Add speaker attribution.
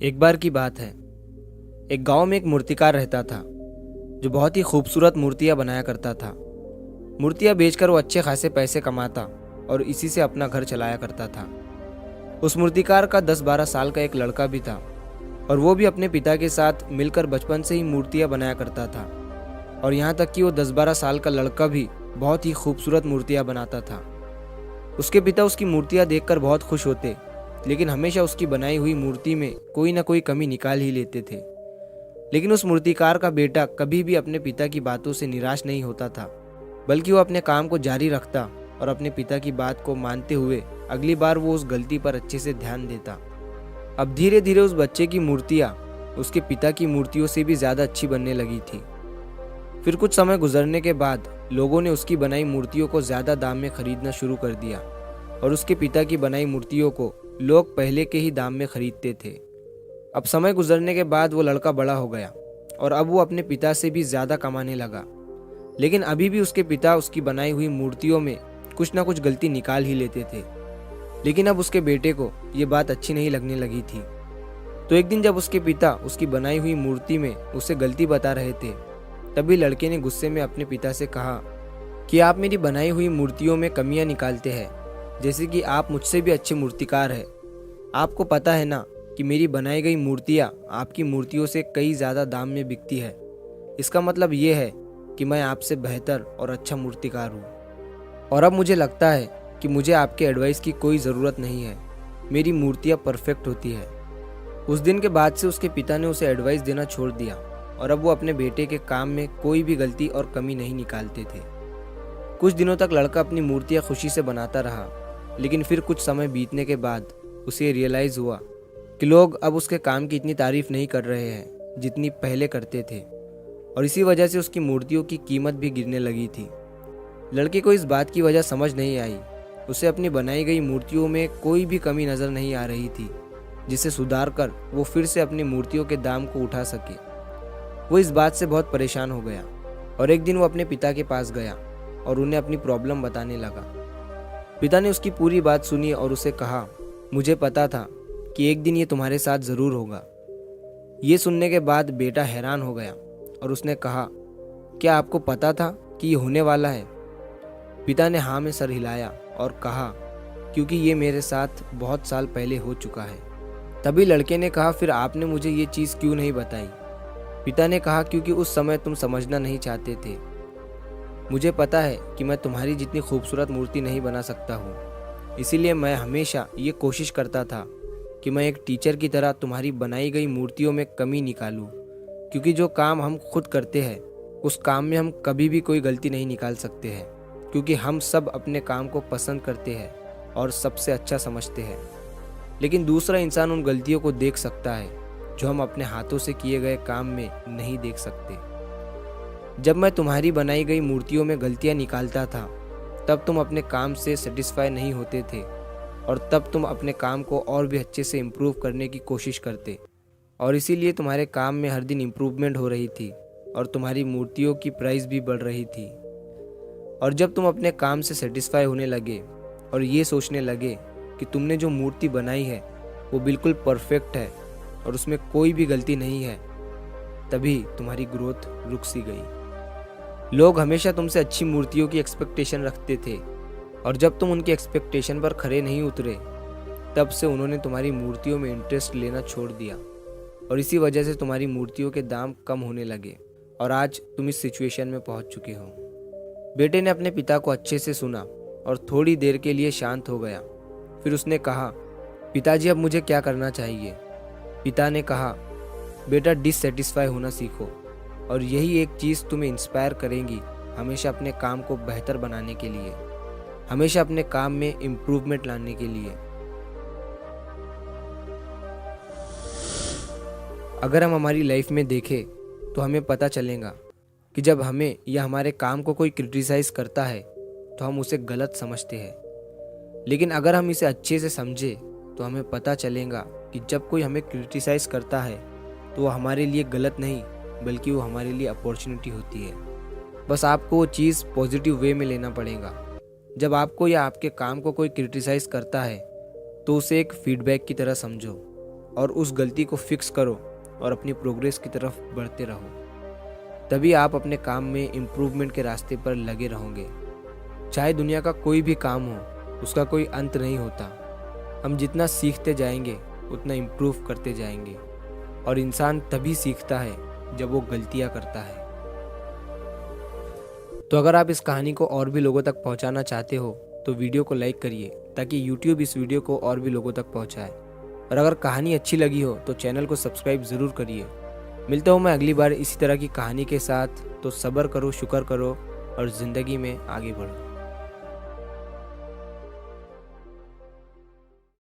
Speaker 1: एक बार की बात है। एक गांव में एक मूर्तिकार रहता था जो बहुत ही खूबसूरत मूर्तियां बनाया करता था। मूर्तियां बेचकर वो अच्छे खासे पैसे कमाता और इसी से अपना घर चलाया करता था। उस मूर्तिकार का 10-12 साल का एक लड़का भी था और वो भी अपने पिता के साथ मिलकर बचपन से ही मूर्तियां बनाया करता था। और यहाँ तक कि वो 10-12 साल का लड़का भी बहुत ही खूबसूरत मूर्तियां बनाता था। उसके पिता उसकी मूर्तियां देखकर बहुत खुश होते, लेकिन हमेशा उसकी बनाई हुई मूर्ति में कोई ना कोई कमी निकाल ही लेते थे। लेकिन उस मूर्तिकार का बेटा कभी भी अपने पिता की बातों से निराश नहीं होता था, बल्कि वो अपने काम को जारी रखता और अपने पिता की बात को मानते हुए अगली बार वो उस गलती पर अच्छे से ध्यान देता। अब धीरे धीरे उस बच्चे की मूर्तियाँ उसके पिता की मूर्तियों से भी ज़्यादा अच्छी बनने लगी थी। फिर कुछ समय गुजरने के बाद लोगों ने उसकी बनाई मूर्तियों को ज़्यादा दाम में खरीदना शुरू कर दिया और उसके पिता की बनाई मूर्तियों को लोग पहले के ही दाम में खरीदते थे। अब समय गुजरने के बाद वो लड़का बड़ा हो गया और अब वो अपने पिता से भी ज़्यादा कमाने लगा, लेकिन अभी भी उसके पिता उसकी बनाई हुई मूर्तियों में कुछ ना कुछ गलती निकाल ही लेते थे। लेकिन अब उसके बेटे को ये बात अच्छी नहीं लगने लगी थी। तो एक दिन जब उसके पिता उसकी बनाई हुई मूर्ति में उसे गलती बता रहे थे, तभी लड़के ने गुस्से में अपने पिता से कहा कि आप मेरी बनाई हुई मूर्तियों में कमियां निकालते हैं, जैसे कि आप मुझसे भी अच्छे मूर्तिकार हैं। आपको पता है ना कि मेरी बनाई गई मूर्तियाँ आपकी मूर्तियों से कई ज़्यादा दाम में बिकती है। इसका मतलब ये है कि मैं आपसे बेहतर और अच्छा मूर्तिकार हूँ। और अब मुझे लगता है कि मुझे आपके एडवाइस की कोई ज़रूरत नहीं है, मेरी मूर्तियाँ परफेक्ट होती है। उस दिन के बाद से उसके पिता ने उसे एडवाइस देना छोड़ दिया और अब वो अपने बेटे के काम में कोई भी गलती और कमी नहीं निकालते थे। कुछ दिनों तक लड़का अपनी मूर्तियाँ खुशी से बनाता रहा, लेकिन फिर कुछ समय बीतने के बाद उसे रियलाइज़ हुआ कि लोग अब उसके काम की इतनी तारीफ नहीं कर रहे हैं जितनी पहले करते थे, और इसी वजह से उसकी मूर्तियों की कीमत भी गिरने लगी थी। लड़के को इस बात की वजह समझ नहीं आई। उसे अपनी बनाई गई मूर्तियों में कोई भी कमी नज़र नहीं आ रही थी जिसे सुधार कर वो फिर से अपनी मूर्तियों के दाम को उठा सके। वो इस बात से बहुत परेशान हो गया और एक दिन वो अपने पिता के पास गया और उन्हें अपनी प्रॉब्लम बताने लगा। पिता ने उसकी पूरी बात सुनी और उसे कहा, मुझे पता था कि एक दिन ये तुम्हारे साथ ज़रूर होगा। ये सुनने के बाद बेटा हैरान हो गया और उसने कहा, क्या आपको पता था कि ये होने वाला है? पिता ने हाँ में सर हिलाया और कहा, क्योंकि ये मेरे साथ बहुत साल पहले हो चुका है। तभी लड़के ने कहा, फिर आपने मुझे ये चीज़ क्यों नहीं बताई? पिता ने कहा, क्योंकि उस समय तुम समझना नहीं चाहते थे। मुझे पता है कि मैं तुम्हारी जितनी खूबसूरत मूर्ति नहीं बना सकता हूँ, इसीलिए मैं हमेशा ये कोशिश करता था कि मैं एक टीचर की तरह तुम्हारी बनाई गई मूर्तियों में कमी निकालूं, क्योंकि जो काम हम खुद करते हैं उस काम में हम कभी भी कोई गलती नहीं निकाल सकते हैं, क्योंकि हम सब अपने काम को पसंद करते हैं और सबसे अच्छा समझते हैं। लेकिन दूसरा इंसान उन गलतियों को देख सकता है जो हम अपने हाथों से किए गए काम में नहीं देख सकते। जब मैं तुम्हारी बनाई गई मूर्तियों में गलतियाँ निकालता था, तब तुम अपने काम से सेटिस्फाई नहीं होते थे और तब तुम अपने काम को और भी अच्छे से इम्प्रूव करने की कोशिश करते, और इसीलिए तुम्हारे काम में हर दिन इम्प्रूवमेंट हो रही थी और तुम्हारी मूर्तियों की प्राइस भी बढ़ रही थी। और जब तुम अपने काम से सेटिस्फाई होने लगे और ये सोचने लगे कि तुमने जो मूर्ति बनाई है वो बिल्कुल परफेक्ट है और उसमें कोई भी गलती नहीं है, तभी तुम्हारी ग्रोथ रुक सी गई। लोग हमेशा तुमसे अच्छी मूर्तियों की एक्सपेक्टेशन रखते थे और जब तुम उनकी एक्सपेक्टेशन पर खरे नहीं उतरे, तब से उन्होंने तुम्हारी मूर्तियों में इंटरेस्ट लेना छोड़ दिया और इसी वजह से तुम्हारी मूर्तियों के दाम कम होने लगे और आज तुम इस सिचुएशन में पहुंच चुके हो। बेटे ने अपने पिता को अच्छे से सुना और थोड़ी देर के लिए शांत हो गया। फिर उसने कहा, पिताजी अब मुझे क्या करना चाहिए? पिता ने कहा, बेटा डिससेटिस्फाई होना सीखो और यही एक चीज़ तुम्हें इंस्पायर करेगी हमेशा अपने काम को बेहतर बनाने के लिए, हमेशा अपने काम में इम्प्रूवमेंट लाने के लिए। अगर हम हमारी लाइफ में देखें तो हमें पता चलेगा कि जब हमें या हमारे काम को कोई क्रिटिसाइज़ करता है तो हम उसे गलत समझते हैं, लेकिन अगर हम इसे अच्छे से समझें तो हमें पता चलेगा कि जब कोई हमें क्रिटिसाइज़ करता है तो वो हमारे लिए गलत नहीं बल्कि वो हमारे लिए अपॉर्चुनिटी होती है। बस आपको वो चीज़ पॉजिटिव वे में लेना पड़ेगा। जब आपको या आपके काम को कोई क्रिटिसाइज़ करता है तो उसे एक फीडबैक की तरह समझो और उस गलती को फिक्स करो और अपनी प्रोग्रेस की तरफ बढ़ते रहो। तभी आप अपने काम में इम्प्रूवमेंट के रास्ते पर लगे रहोगे। चाहे दुनिया का कोई भी काम हो, उसका कोई अंत नहीं होता। हम जितना सीखते जाएंगे उतना इम्प्रूव करते जाएंगे, और इंसान तभी सीखता है जब वो गलतियाँ करता है। तो अगर आप इस कहानी को और भी लोगों तक पहुंचाना चाहते हो तो वीडियो को लाइक करिए, ताकि YouTube इस वीडियो को और भी लोगों तक पहुंचाए। और अगर कहानी अच्छी लगी हो तो चैनल को सब्सक्राइब ज़रूर करिए। मिलता हूँ मैं अगली बार इसी तरह की कहानी के साथ। तो सब्र करो, शुक्र करो और ज़िंदगी में आगे बढ़ो।